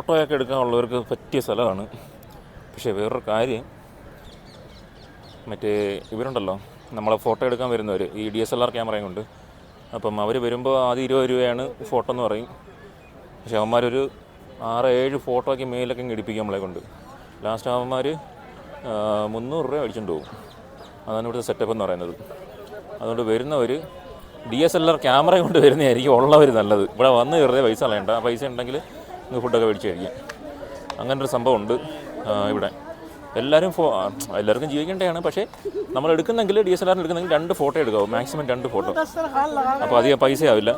ഫോട്ടോയൊക്കെ എടുക്കാനുള്ളവർക്ക് പറ്റിയ സ്ഥലമാണ്. പക്ഷേ വേറൊരു കാര്യം, മറ്റേ ഇവരുണ്ടല്ലോ നമ്മളെ ഫോട്ടോ എടുക്കാൻ വരുന്നവർ, ഈ DSLR ക്യാമറയും കൊണ്ട്. അപ്പം അവർ വരുമ്പോൾ ആദ്യം 20 രൂപയാണ് ഫോട്ടോ എന്ന് പറയും. പക്ഷേ അവന്മാരൊരു 6-7 ഫോട്ടോയ്ക്ക് മേലൊക്കെ ഇടിപ്പിക്കും നമ്മളെ കൊണ്ട്. ലാസ്റ്റ് അവന്മാർ 300 രൂപ അടിച്ചുകൊണ്ട് പോകും. അതാണ് ഇവിടുത്തെ സെറ്റപ്പ് എന്ന് പറയുന്നത്. അതുകൊണ്ട് വരുന്നവർ DSLR ക്യാമറ കൊണ്ട് വരുന്നതായിരിക്കും ഉള്ളവർ നല്ലത്. ഇവിടെ വന്ന് കയറുന്നത് പൈസ കളയണ്ട. ആ പൈസ ഉണ്ടെങ്കിൽ നിങ്ങൾക്ക് ഫുഡൊക്കെ മേടിച്ച് കഴിക്കാം. അങ്ങനൊരു സംഭവമുണ്ട് ഇവിടെ. എല്ലാവർക്കും ജീവിക്കേണ്ടതാണ്. പക്ഷേ നമ്മൾ എടുക്കുന്നെങ്കിൽ DSLR എടുക്കുന്നെങ്കിൽ 2 ഫോട്ടോ എടുക്കാവും, മാക്സിമം 2 ഫോട്ടോ. അപ്പോൾ അധികം പൈസ ആവില്ല.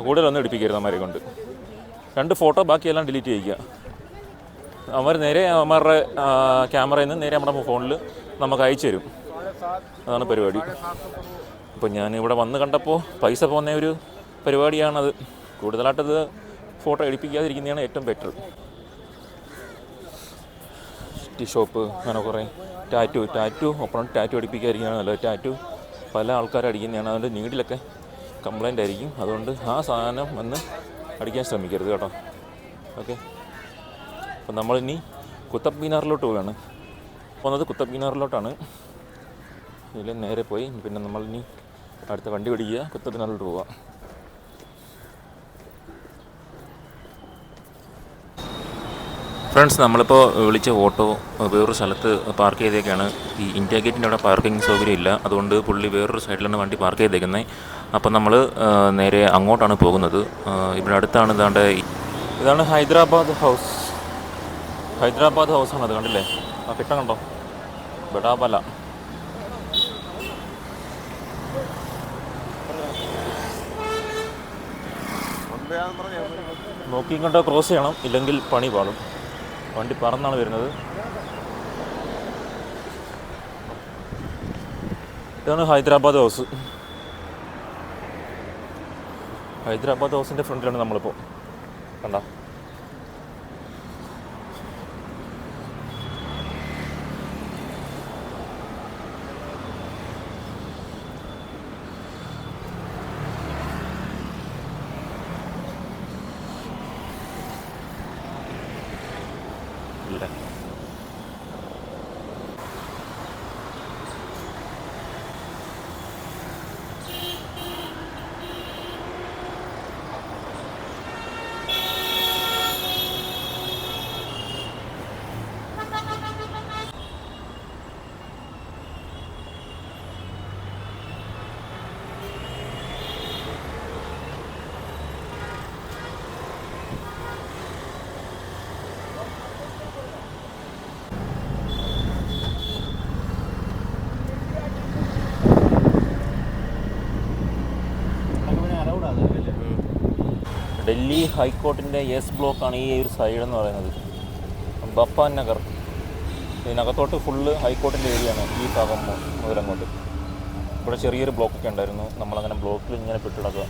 കൂടുതലൊന്നും എടുപ്പിക്കരുത് അവന്മാരെ കൊണ്ട്. 2 ഫോട്ടോ, ബാക്കിയെല്ലാം ഡിലീറ്റ് ചെയ്യിക്കുക. അവർ നേരെ അവന്മാരുടെ ക്യാമറയിൽ നിന്ന് നേരെ നമ്മുടെ ഫോണിൽ നമുക്ക് അയച്ചു തരും. അതാണ് പരിപാടി. അപ്പോൾ ഞാനിവിടെ വന്ന് കണ്ടപ്പോൾ പൈസ പോകുന്ന ഒരു പരിപാടിയാണത്. കൂടുതലായിട്ടത് ഫോട്ടോ എടുപ്പിക്കാതിരിക്കുന്നതാണ് ഏറ്റവും ബെറ്റർ. ഷോപ്പ് അങ്ങനെ കുറേ ടാറ്റു ഒപ്പം ടാറ്റു അടിപ്പിക്കാതിരിക്കുന്നതാണ് നല്ലത്. ടാറ്റു പല ആൾക്കാരും അടിക്കുന്നതാണ്. അതുകൊണ്ട് നീഡിലൊക്കെ കംപ്ലൈൻ്റ് ആയിരിക്കും. അതുകൊണ്ട് ആ സാധനം വന്ന് അടിക്കാൻ ശ്രമിക്കരുത് കേട്ടോ. ഓക്കെ. അപ്പം നമ്മളിനി കുത്തബ് മീനാറിലോട്ട് പോവുകയാണ്. പോകുന്നത് കുത്തബ് മീനാറിലോട്ടാണ്. ഇതിൽ നേരെ പോയി പിന്നെ നമ്മളിനി അടുത്ത വണ്ടി പിടിക്കുക, കുത്തബ് മീനാറിലോട്ട് പോവുക. ഫ്രണ്ട്സ്, നമ്മളിപ്പോൾ വിളിച്ച ഓട്ടോ വേറൊരു സ്ഥലത്ത് പാർക്ക് ചെയ്തേക്കാണ്. ഈ ഇന്ത്യ ഗേറ്റിൻ്റെ അവിടെ പാർക്കിംഗ് സൗകര്യം ഇല്ല. അതുകൊണ്ട് പുള്ളി വേറൊരു സൈഡിലാണ് വണ്ടി പാർക്ക് ചെയ്തേക്കുന്നത്. അപ്പം നമ്മൾ നേരെ അങ്ങോട്ടാണ് പോകുന്നത്. ഇവിടെ അടുത്താണ് ഇതാണ് ഹൈദരാബാദ് ഹൗസ്. ഹൈദരാബാദ് ഹൗസാണ് അത്. കണ്ടില്ലേ ആ കിട്ടം കണ്ടോ? ബഡാപല. നോക്കിയും കണ്ടോ ക്രോസ് ചെയ്യണം, ഇല്ലെങ്കിൽ പണി പാടും. വണ്ടി പറന്നാണ് വരുന്നത്. ഇതാണ് ഹൈദരാബാദ് ഹൗസ്. ഹൈദരാബാദ് ഹൗസിൻ്റെ ഫ്രണ്ടിലാണ് നമ്മളിപ്പോൾ. കണ്ട ഇല്ലേ? ഡൽഹി ഹൈക്കോർട്ടിൻ്റെ എസ് ബ്ലോക്കാണ് ഈ ഒരു സൈഡെന്ന് പറയുന്നത്. ബപ്പാൻ നഗർ. ഇതിനകത്തോട്ട് ഫുള്ള് ഹൈക്കോർട്ടിൻ്റെ ഏരിയയാണ് ഈ ഭാഗം മുതലങ്ങോട്ട്. ഇവിടെ ചെറിയൊരു ബ്ലോക്കൊക്കെ ഉണ്ടായിരുന്നു. നമ്മളങ്ങനെ ബ്ലോക്കിൽ ഇങ്ങനെ പെട്ടിടക്കുക.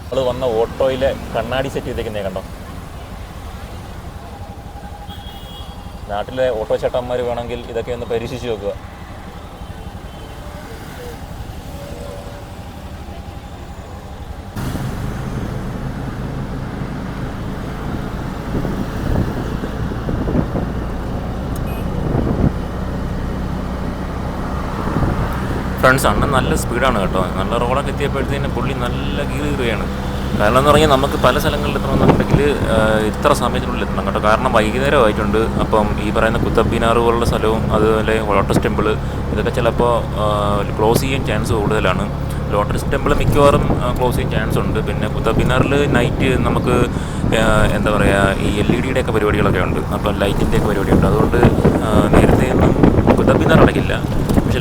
നമ്മൾ വന്ന ഓട്ടോയിലെ കണ്ണാടി സെറ്റ് ചെയ്തേക്കുന്നേ കണ്ടോ? നാട്ടിലെ ഓട്ടോ ചേട്ടന്മാർ വേണമെങ്കിൽ ഇതൊക്കെ ഒന്ന് പരീക്ഷിച്ച് നോക്കുക. ഫ്രണ്ട്സ്, അണ്ണൻ നല്ല സ്പീഡാണ് കേട്ടോ. നല്ല റോഡൊക്കെ എത്തിയപ്പോഴത്തേന് പുള്ളി നല്ല കീറുകയാണ്. കാരണം എന്ന് പറഞ്ഞാൽ നമുക്ക് പല സ്ഥലങ്ങളിൽ എത്തണമെന്നുണ്ടെങ്കിൽ ഇത്ര സമയത്തിനുള്ളിൽ എത്തണം കേട്ടോ. കാരണം വൈകുന്നേരം ആയിട്ടുണ്ട്. അപ്പം ഈ പറയുന്ന കുത്തബ് മീനാർ പോലുള്ള സ്ഥലവും അതുപോലെ ലോട്ടസ് ടെമ്പിൾ ഇതൊക്കെ ചിലപ്പോൾ ക്ലോസ് ചെയ്യാൻ ചാൻസ് കൂടുതലാണ്. ലോട്ടസ് ടെമ്പിൾ മിക്കവാറും ക്ലോസ് ചെയ്യാൻ ചാൻസ് ഉണ്ട്. പിന്നെ കുത്തബ് മീനാറിൽ നൈറ്റ് നമുക്ക് എന്താ പറയുക, ഈ LED ഒക്കെ പരിപാടികളൊക്കെ ഉണ്ട്. അപ്പം ലൈറ്റിൻ്റെയൊക്കെ പരിപാടിയുണ്ട്. അതുകൊണ്ട് നേരത്തെ ഒന്നും കുത്തബ് മീനാർ അടയ്ക്കില്ല. പക്ഷേ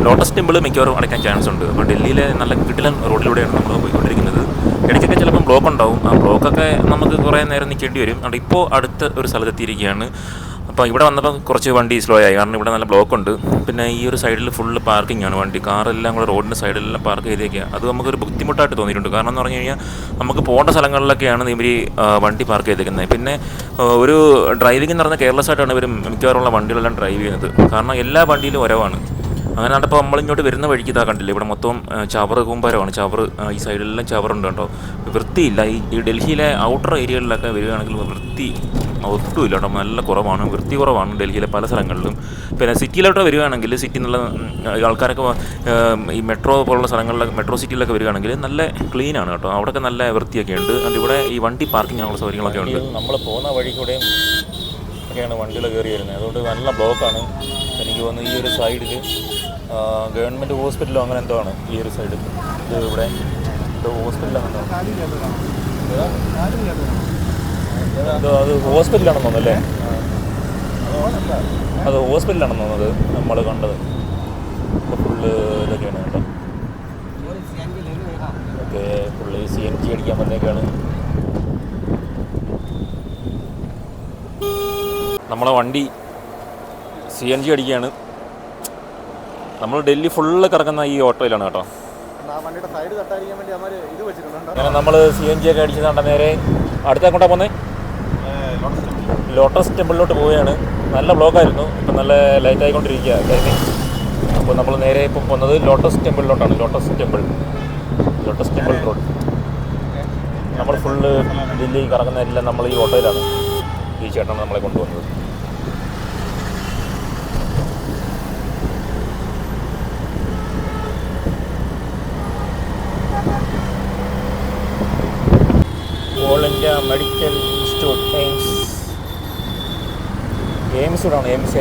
ലോട്ടസ് ടെമ്പിൾ മിക്കവാറും അടയ്ക്കാൻ ചാൻസ് ഉണ്ട്. അപ്പോൾ ഡൽഹിയിലെ നല്ല കിടിലൻ റോഡിലൂടെയാണ് നമ്മൾ പോയിക്കൊണ്ടിരിക്കുന്നത്. ഇടയ്ക്കൊക്കെ ചിലപ്പം ബ്ലോക്ക് ഉണ്ടാവും. ആ ബ്ലോക്കൊക്കെ നമുക്ക് കുറേ നേരം നിൽക്കേണ്ടി വരും. അതുകൊണ്ട് ഇപ്പോൾ അടുത്ത ഒരു സ്ഥലത്തെത്തിയിരിക്കുകയാണ്. അപ്പോൾ ഇവിടെ വന്നപ്പോൾ കുറച്ച് വണ്ടി സ്ലോ ആയി. കാരണം ഇവിടെ നല്ല ബ്ലോക്ക് ഉണ്ട്. പിന്നെ ഈ ഒരു സൈഡിൽ ഫുള്ള് പാർക്കിംഗ് ആണ്. വണ്ടി കാറെല്ലാം കൂടെ റോഡിൻ്റെ സൈഡിലെല്ലാം പാർക്ക് ചെയ്തേക്കുക. അത് നമുക്കൊരു ബുദ്ധിമുട്ടായിട്ട് തോന്നിയിട്ടുണ്ട്. കാരണം എന്ന് പറഞ്ഞു കഴിഞ്ഞാൽ നമുക്ക് പോകേണ്ട സ്ഥലങ്ങളിലൊക്കെയാണ് ഇവർ വണ്ടി പാർക്ക് ചെയ്തേക്കുന്നത്. പിന്നെ ഒരു ഡ്രൈവിംഗ് എന്ന് പറഞ്ഞാൽ കെയർലെസ് ആയിട്ടാണ് ഇവർ മിക്കവാറുള്ള വണ്ടികളെല്ലാം ഡ്രൈവ് ചെയ്യുന്നത്. കാരണം എല്ലാ വണ്ടിയിലും ഒരവാണ്. അങ്ങനെ കണ്ടപ്പോൾ നമ്മളിങ്ങോട്ട് വരുന്ന വഴിക്ക് ഇതാ കണ്ടില്ലേ, ഇവിടെ മൊത്തം ചവറ് കൂമ്പാരമാണ്. ചവറ് ഈ സൈഡിലെല്ലാം ചവറുണ്ട് കേട്ടോ. വൃത്തിയില്ല. ഈ ഡൽഹിയിലെ ഔട്ടർ ഏരിയകളിലൊക്കെ വരികയാണെങ്കിൽ വൃത്തി ഒട്ടുമില്ല കേട്ടോ, നല്ല കുറവാണ്, വൃത്തി കുറവാണ് ഡൽഹിയിലെ പല സ്ഥലങ്ങളിലും. പിന്നെ സിറ്റിയിലോട്ട് വരികയാണെങ്കിൽ സിറ്റി എന്നുള്ള ആൾക്കാരൊക്കെ ഈ മെട്രോ പോലുള്ള സ്ഥലങ്ങളിലൊക്കെ, മെട്രോ സിറ്റിയിലൊക്കെ വരികയാണെങ്കിൽ നല്ല ക്ലീനാണ് കേട്ടോ, അവിടെയൊക്കെ നല്ല വൃത്തിയൊക്കെ ഉണ്ട്. അതുകൊണ്ട് ഇവിടെ ഈ വണ്ടി പാർക്കിങ്ങിനുള്ള സൗകര്യങ്ങളൊക്കെ ഉണ്ട്. നമ്മൾ പോകുന്ന വഴി കൂടെയും ഒക്കെയാണ് വണ്ടികൾ കയറി വരുന്നത്, അതുകൊണ്ട് നല്ല ബ്ലോക്കാണ്. എനിക്ക് തോന്നുന്നു ഈ ഒരു സൈഡിൽ ഗവൺമെൻറ് ഹോസ്പിറ്റലോ അങ്ങനെ എന്തോ ആണ് ഈ ഒരു സൈഡ്. ഇത് ഇവിടെ ഇത് ഹോസ്പിറ്റലാണ് എന്തോ, അത് ഹോസ്പിറ്റലാണെന്ന് തോന്നുന്നല്ലേ? അത് ഹോസ്പിറ്റലാണെന്ന് തോന്നുന്നത് നമ്മൾ കണ്ടത്. ഇപ്പോൾ ഫുള്ള് ഇതൊക്കെയാണ് കേട്ടോ. ഓക്കെ, ഫുള്ള് CNG അടിക്കാൻ വന്നേക്കാണ്. നമ്മളെ വണ്ടി CNG അടിക്കുകയാണ്. നമ്മൾ ഡൽഹി ഫുള്ള് കറങ്ങുന്ന ഈ ഓട്ടോയിലാണ് കേട്ടോ. അങ്ങനെ നമ്മൾ CNG ഒക്കെ അടിച്ചതാണ്ട നേരെ അടുത്തേക്കൊണ്ടാ പോകുന്നത്, ലോട്ടസ് ടെമ്പിളിലോട്ട് പോവുകയാണ്. നല്ല ബ്ലോക്കായിരുന്നു, ഇപ്പം നല്ല ലൈറ്റ് ആയിക്കൊണ്ടിരിക്കുക ടൈമിങ്. അപ്പോൾ നമ്മൾ നേരെ ഇപ്പം പോകുന്നത് ലോട്ടസ് ടെമ്പിളിലോട്ടാണ്. Lotus temple road. നമ്മൾ ഫുള്ള് ഡൽഹി കറങ്ങുന്നതെല്ലാം നമ്മൾ ഈ ഓട്ടോയിലാണ്. ഈ ചേട്ടനാണ് നമ്മളെ കൊണ്ടുവന്നത്. All India Medical Institute AIIMS ഇവിടെയാണ്. എയിംസ്